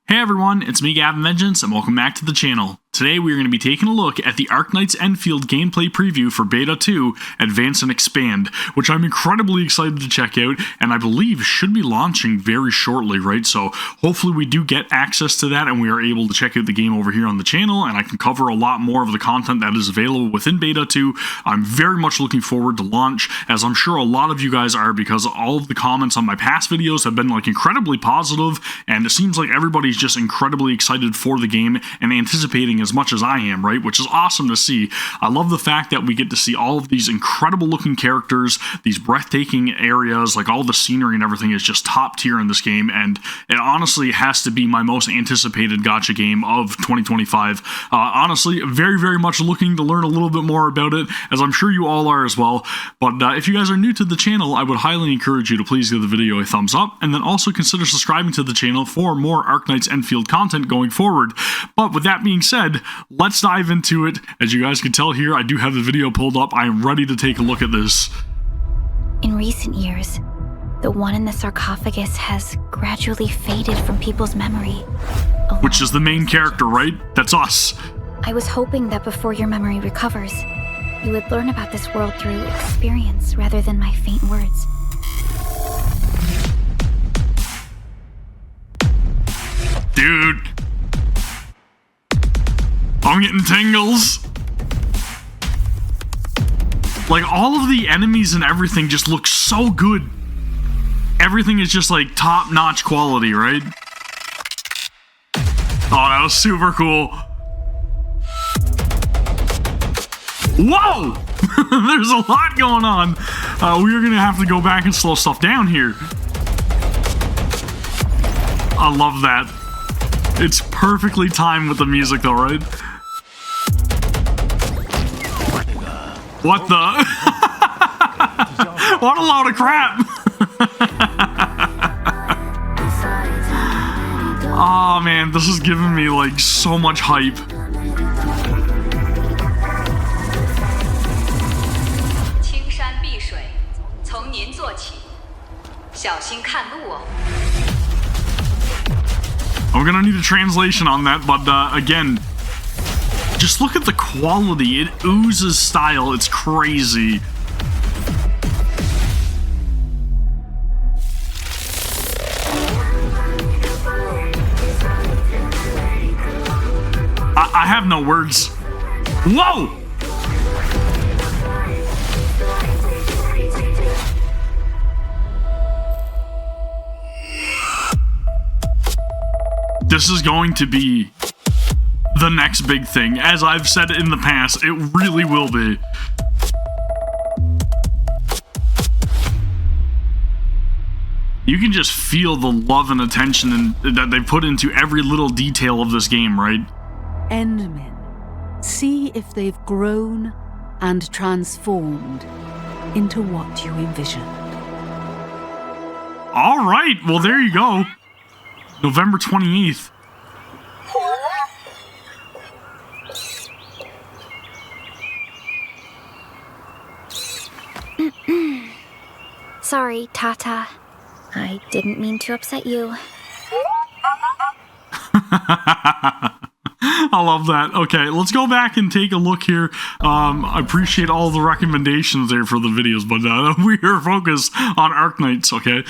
Hey everyone, it's me Gavin and welcome back to the channel. Today we are going to be taking a look at the Arknights Endfield gameplay preview for Beta 2, Advance and Expand, which I'm incredibly excited to check out, and I believe should be launching very shortly, right? So hopefully we do get access to that and we are able to check out the game over here on the channel, and I can cover a lot more of the content that is available within Beta 2. I'm very much looking forward to launch, as I'm sure a lot of you guys are, because all of the comments on my past videos have been incredibly positive, and it seems like everybody's just incredibly excited for the game and anticipating as much as I am, right? Which is awesome to see. I love the fact that we get to see all of these incredible looking characters, these breathtaking areas, all the scenery and everything is just top tier in this game, and it honestly has to be my most anticipated gacha game of 2025. Honestly, very, very much looking to learn a little bit more about it, as I'm sure you all are as well. But if you guys are new to the channel, I would highly encourage you to please give the video a thumbs up, and then also consider subscribing to the channel for more Arknights Endfield content going forward. But with that being said, let's dive into it. As you guys can tell here, I do have the video pulled up. I am ready to take a look at this. In recent years, the one in the sarcophagus has gradually faded from people's memory. Which is the main character, right? That's us. I was hoping that before your memory recovers, you would learn about this world through experience rather than my faint words. Dude, I'm getting tingles. All of the enemies and everything just look so good. Everything is just top-notch quality, right? Oh, that was super cool. Whoa! There's a lot going on. We're gonna have to go back and slow stuff down here. I love that. It's perfectly timed with the music though, right? What the? What a load of crap! Oh man, this is giving me so much hype. I'm gonna need a translation on that, but again, just look at the quality. It oozes style. It's crazy. I have no words. Whoa! This is going to be the next big thing. As I've said in the past, it really will be. You can just feel the love and attention that they put into every little detail of this game, right? Endmen. See if they've grown and transformed into what you envisioned. All right, well there you go. November 28th. Sorry, Tata. I didn't mean to upset you. I love that. Okay, let's go back and take a look here. I appreciate all the recommendations there for the videos, but we are focused on Arknights, okay?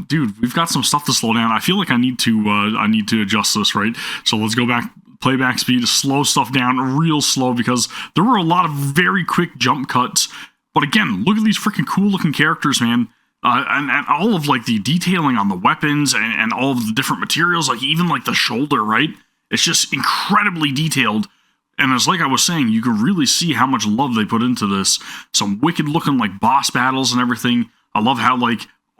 Dude, we've got some stuff to slow down. I feel like I need to adjust this, right? So let's go back, playback speed, slow stuff down real slow, because there were a lot of very quick jump cuts. But again, look at these freaking cool looking characters, man. And all of the detailing on the weapons and all of the different materials, even the shoulder, right? It's just incredibly detailed. And it's like I was saying, you can really see how much love they put into this. Some wicked looking boss battles and everything. I love how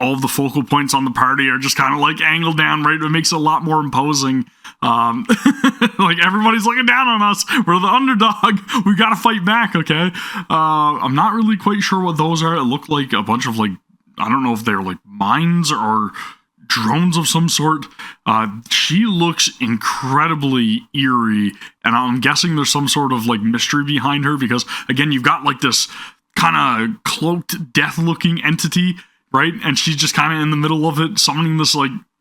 all of the focal points on the party are just kind of angled down, right? It makes it a lot more imposing. Everybody's looking down on us. We're the underdog. We gotta fight back, okay? I'm not really quite sure what those are. It looked like a bunch of I don't know if they're mines or drones of some sort. She looks incredibly eerie, and I'm guessing there's some sort of mystery behind her, because again, you've got this kind of cloaked death looking entity, right? And she's just kind of in the middle of it, summoning this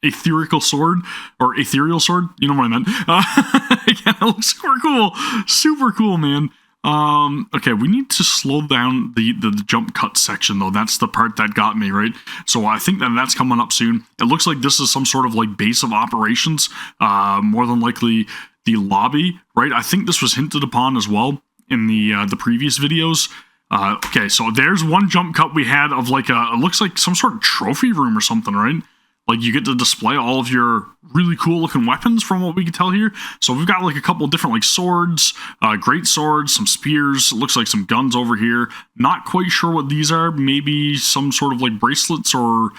ethereal sword, or ethereal sword. You know what I meant. Again, it looks super cool, man. Okay, we need to slow down the jump cut section though. That's the part that got me, right? So I think that's coming up soon. It looks like this is some sort of like base of operations, more than likely the lobby, right? I think this was hinted upon as well in the previous videos. Okay, so there's one jump cut we had of like it looks like some sort of trophy room or something, right? Like you get to display all of your really cool looking weapons from what we can tell here. So we've got like a couple of different like swords, great swords, some spears, looks like some guns over here. Not quite sure what these are. Maybe some sort of like bracelets or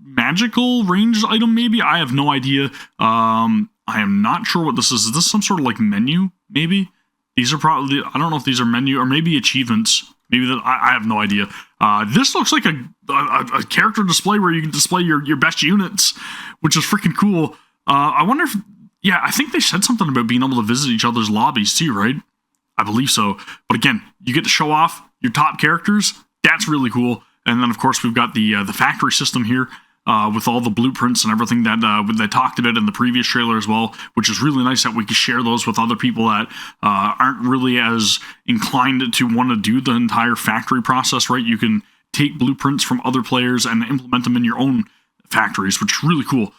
magical ranged item maybe. I have no idea. I am not sure what this is. Is this some sort of like menu maybe? These are probably, I don't know if these are menu or maybe achievements. Maybe that, I have no idea. This looks like a character display where you can display your best units, which is freaking cool. I wonder if, yeah, I think they said something about being able to visit each other's lobbies too, right? I believe so. But again, you get to show off your top characters. That's really cool. And then of course we've got the factory system here. With all the blueprints and everything that they talked about in the previous trailer as well, which is really nice that we can share those with other people that aren't really as inclined to want to do the entire factory process, right? You can take blueprints from other players and implement them in your own factories, which is really cool.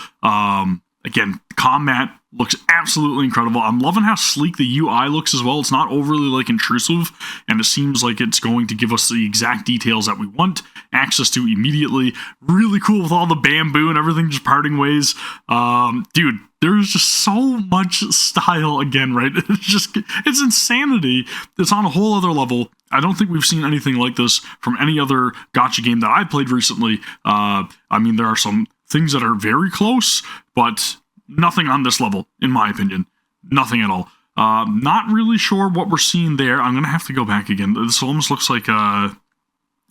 Again, combat looks absolutely incredible. I'm loving how sleek the UI looks as well. It's not overly like intrusive, and it seems like it's going to give us the exact details that we want access to immediately. Really cool with all the bamboo and everything just parting ways. Dude, there's just so much style again, right? It's insanity. It's on a whole other level. I don't think we've seen anything like this from any other gacha game that I played recently. I mean, there are some things that are very close, but nothing on this level, in my opinion. Nothing at all. Not really sure what we're seeing there. I'm going to have to go back again. This almost looks like,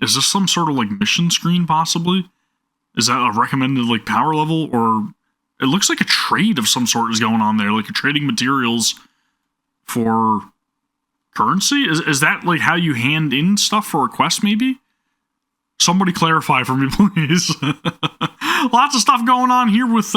is this some sort of like mission screen possibly? Is that a recommended like power level? Or it looks like a trade of some sort is going on there, like you're trading materials for currency? Is that like how you hand in stuff for a quest maybe? Somebody clarify for me, please. Lots of stuff going on here with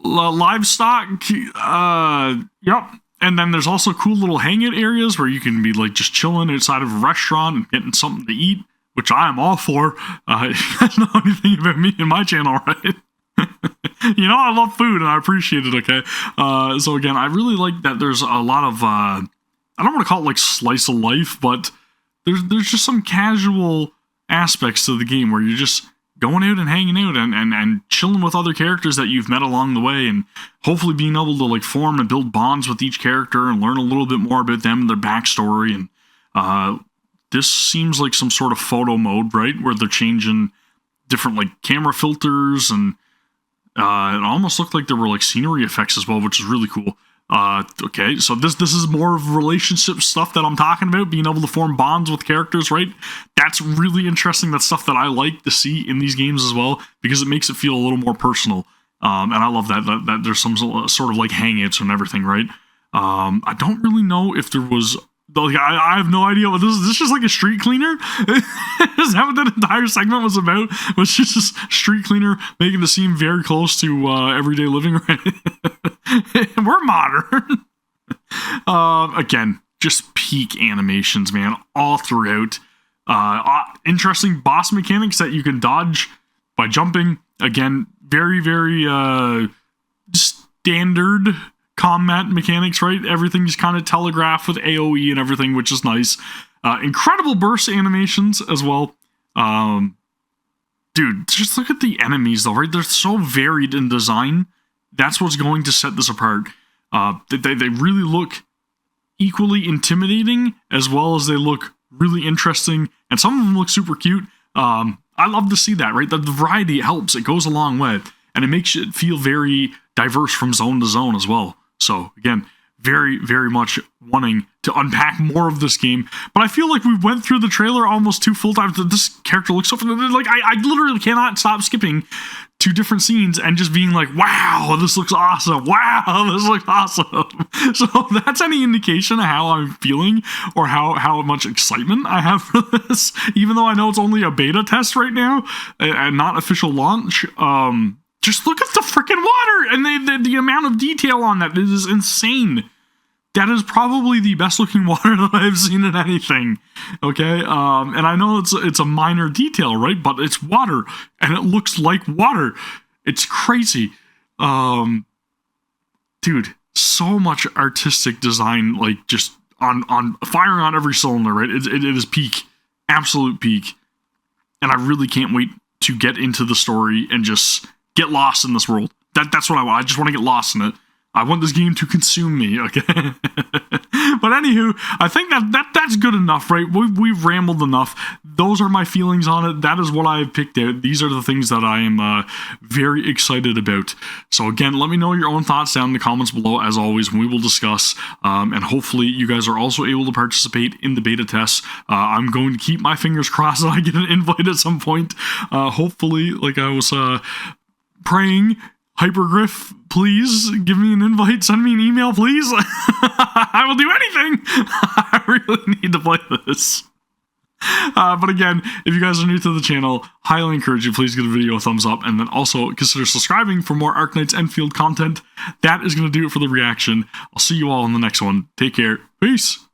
livestock. Yep. And then there's also cool little hangout areas where you can be like just chilling outside of a restaurant and getting something to eat, which I am all for. You guys know anything about me and my channel, right? You know, I love food and I appreciate it, okay? So again, I really like that there's a lot of, I don't want to call it like slice of life, but there's just some casual aspects to the game where you're just going out and hanging out and chilling with other characters that you've met along the way, and hopefully being able to like form and build bonds with each character and learn a little bit more about them and their backstory. And this seems like some sort of photo mode, right, where they're changing different like camera filters, and it almost looked like there were like scenery effects as well, which is really cool. Okay, so this is more of relationship stuff that I'm talking about, being able to form bonds with characters, right? That's really interesting. That's stuff that I like to see in these games as well, because it makes it feel a little more personal. And I love that there's some sort of like hangouts and everything, right? I don't really know if there was, like, I have no idea what this is. Is this just like a street cleaner? Is that what that entire segment was about? Was just a street cleaner making it seem very close to everyday living, right? We're modern. Again, just peak animations, man, all throughout. Interesting boss mechanics that you can dodge by jumping. Again, very, very standard combat mechanics, right? Everything's kind of telegraphed with AoE and everything, which is nice. Incredible burst animations as well. Dude, just look at the enemies though, right? They're so varied in design. That's what's going to set this apart. They really look equally intimidating, as well as they look really interesting, and some of them look super cute. I love to see that, right? The variety helps. It goes a long way, and it makes it feel very diverse from zone to zone as well. So again, very, very much wanting to unpack more of this game, but I feel like we went through the trailer almost 2 full times. This character looks so like I literally cannot stop skipping to different scenes and just being like, wow, this looks awesome. Wow, this looks awesome. So if that's any indication of how I'm feeling or how much excitement I have for this, even though I know it's only a beta test right now and not official launch. Just look at the freaking water and the amount of detail on that is insane. That is probably the best looking water that I've seen in anything. Okay, and I know it's a minor detail, right? But it's water, and it looks like water. It's crazy, dude. So much artistic design, like just on firing on every cylinder, right? It is peak, absolute peak, and I really can't wait to get into the story and just get lost in this world. That's what I want. I just want to get lost in it. I want this game to consume me, okay? But anywho, I think that's good enough, right? We've rambled enough. Those are my feelings on it. That is what I've picked out. These are the things that I am very excited about. So again, let me know your own thoughts down in the comments below, as always, and we will discuss. And hopefully you guys are also able to participate in the beta tests. I'm going to keep my fingers crossed that I get an invite at some point. Hopefully, like I was praying, Hypergriff, please give me an invite, send me an email, please. I will do anything. I really need to play this. But again, if you guys are new to the channel, highly encourage you, please give the video a thumbs up, and then also consider subscribing for more Arknights Endfield content. That is going to do it for the reaction. I'll see you all in the next one. Take care. Peace.